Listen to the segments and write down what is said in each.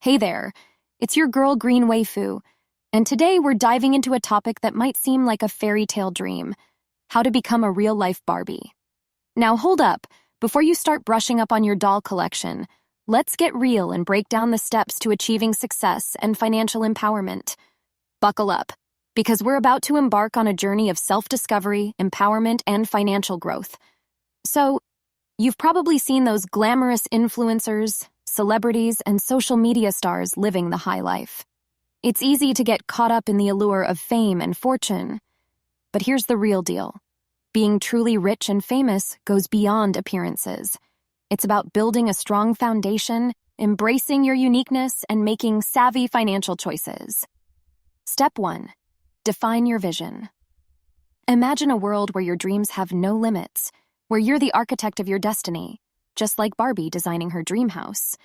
Hey there, it's your girl Green Waifu, and today we're diving into a topic that might seem like a fairy tale dream: how to become a real-life Barbie. Now hold up, before you start brushing up on your doll collection, let's get real and break down the steps to achieving success and financial empowerment. Buckle up, because we're about to embark on a journey of self-discovery, empowerment, and financial growth. So, you've probably seen those glamorous influencers, celebrities, and social media stars living the high life. It's easy to get caught up in the allure of fame and fortune. But here's the real deal. Being truly rich and famous goes beyond appearances. It's about building a strong foundation, embracing your uniqueness, and making savvy financial choices. Step 1. Define your vision. Imagine a world where your dreams have no limits, where you're the architect of your destiny, just like Barbie designing her dream house.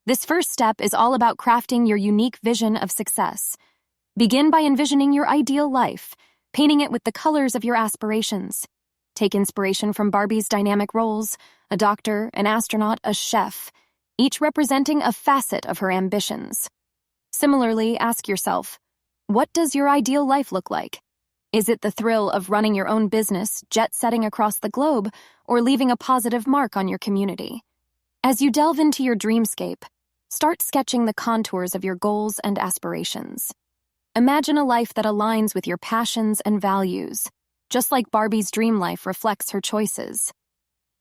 This first step is all about crafting your unique vision of success. Begin by envisioning your ideal life, painting it with the colors of your aspirations. Take inspiration from Barbie's dynamic roles: a doctor, an astronaut, a chef, each representing a facet of her ambitions. Similarly, ask yourself, what does your ideal life look like? Is it the thrill of running your own business, jet-setting across the globe, or leaving a positive mark on your community? As you delve into your dreamscape, start sketching the contours of your goals and aspirations. Imagine a life that aligns with your passions and values, just like Barbie's dream life reflects her choices.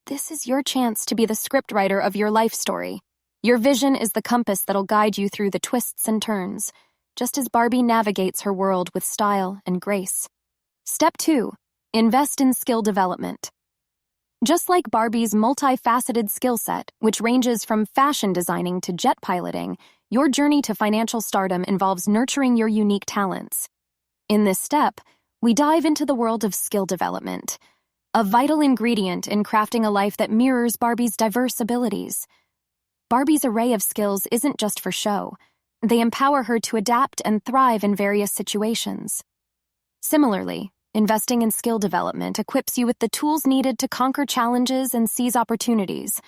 This is your chance to be the scriptwriter of your life story. Your vision is the compass that'll guide you through the twists and turns, just as Barbie navigates her world with style and grace. Step 2. Invest in skill development. Just like Barbie's multifaceted skill set, which ranges from fashion designing to jet piloting, your journey to financial stardom involves nurturing your unique talents. In this step, we dive into the world of skill development, a vital ingredient in crafting a life that mirrors Barbie's diverse abilities. Barbie's array of skills isn't just for show. They empower her to adapt and thrive in various situations. Similarly, investing in skill development equips you with the tools needed to conquer challenges and seize opportunities.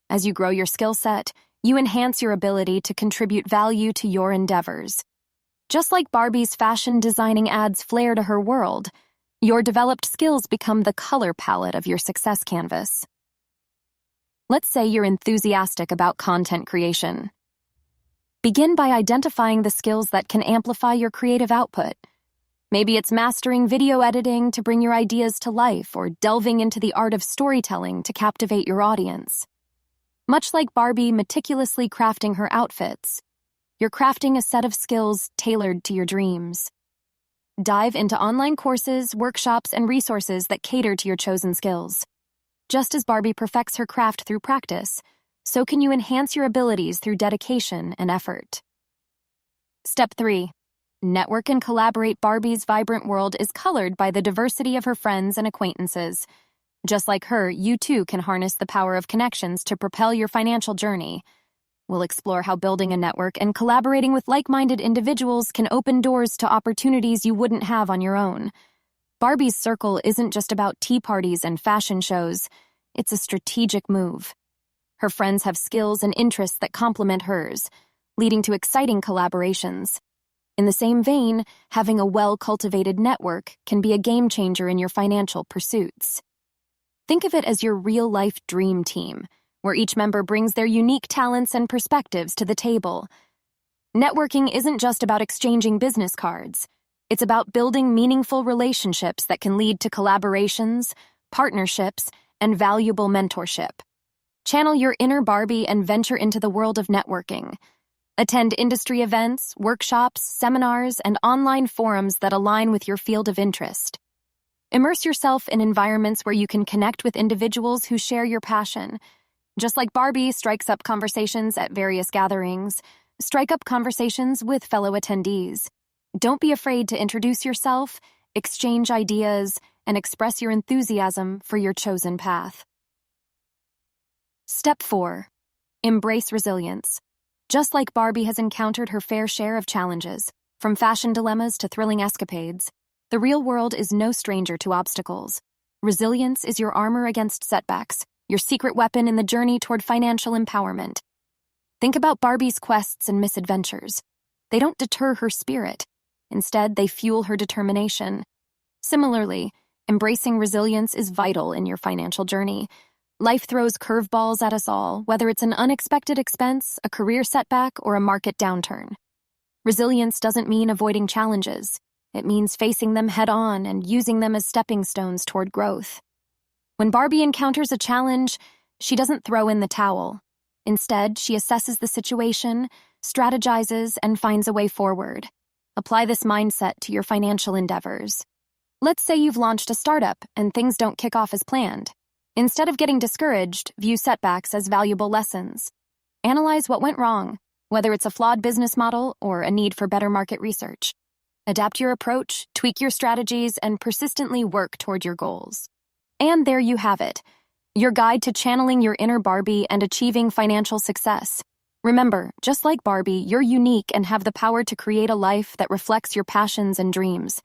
As you grow your skill set, you enhance your ability to contribute value to your endeavors. Just like Barbie's fashion designing adds flair to her world, your developed skills become the color palette of your success canvas. Let's say you're enthusiastic about content creation. Begin by identifying the skills that can amplify your creative output. Maybe it's mastering video editing to bring your ideas to life, or delving into the art of storytelling to captivate your audience. Much like Barbie meticulously crafting her outfits, you're crafting a set of skills tailored to your dreams. Dive into online courses, workshops, and resources that cater to your chosen skills. Just as Barbie perfects her craft through practice, so can you enhance your abilities through dedication and effort. Step 3. Network and collaborate. Barbie's vibrant world is colored by the diversity of her friends and acquaintances. Just like her, you too can harness the power of connections to propel your financial journey. We'll explore how building a network and collaborating with like-minded individuals can open doors to opportunities you wouldn't have on your own. Barbie's circle isn't just about tea parties and fashion shows. It's a strategic move. Her friends have skills and interests that complement hers, leading to exciting collaborations. In the same vein, having a well-cultivated network can be a game-changer in your financial pursuits. Think of it as your real-life dream team, where each member brings their unique talents and perspectives to the table. Networking isn't just about exchanging business cards. It's about building meaningful relationships that can lead to collaborations, partnerships, and valuable mentorship. Channel your inner Barbie and venture into the world of networking. Attend industry events, workshops, seminars, and online forums that align with your field of interest. Immerse yourself in environments where you can connect with individuals who share your passion. Just like Barbie strikes up conversations at various gatherings, strike up conversations with fellow attendees. Don't be afraid to introduce yourself, exchange ideas, and express your enthusiasm for your chosen path. Step 4. Embrace resilience. Just like Barbie has encountered her fair share of challenges, from fashion dilemmas to thrilling escapades, the real world is no stranger to obstacles. Resilience is your armor against setbacks, your secret weapon in the journey toward financial empowerment. Think about Barbie's quests and misadventures. They don't deter her spirit. Instead, they fuel her determination. Similarly, embracing resilience is vital in your financial journey. Life throws curveballs at us all, whether it's an unexpected expense, a career setback, or a market downturn. Resilience doesn't mean avoiding challenges. It means facing them head-on and using them as stepping stones toward growth. When Barbie encounters a challenge, she doesn't throw in the towel. Instead, she assesses the situation, strategizes, and finds a way forward. Apply this mindset to your financial endeavors. Let's say you've launched a startup and things don't kick off as planned. Instead of getting discouraged, view setbacks as valuable lessons. Analyze what went wrong, whether it's a flawed business model or a need for better market research. Adapt your approach, tweak your strategies, and persistently work toward your goals. And there you have it, your guide to channeling your inner Barbie and achieving financial success. Remember, just like Barbie, you're unique and have the power to create a life that reflects your passions and dreams.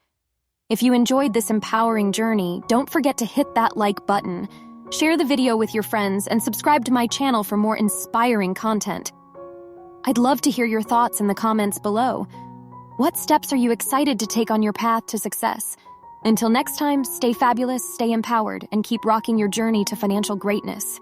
If you enjoyed this empowering journey, don't forget to hit that like button, share the video with your friends, and subscribe to my channel for more inspiring content. I'd love to hear your thoughts in the comments below. What steps are you excited to take on your path to success? Until next time, stay fabulous, stay empowered, and keep rocking your journey to financial greatness.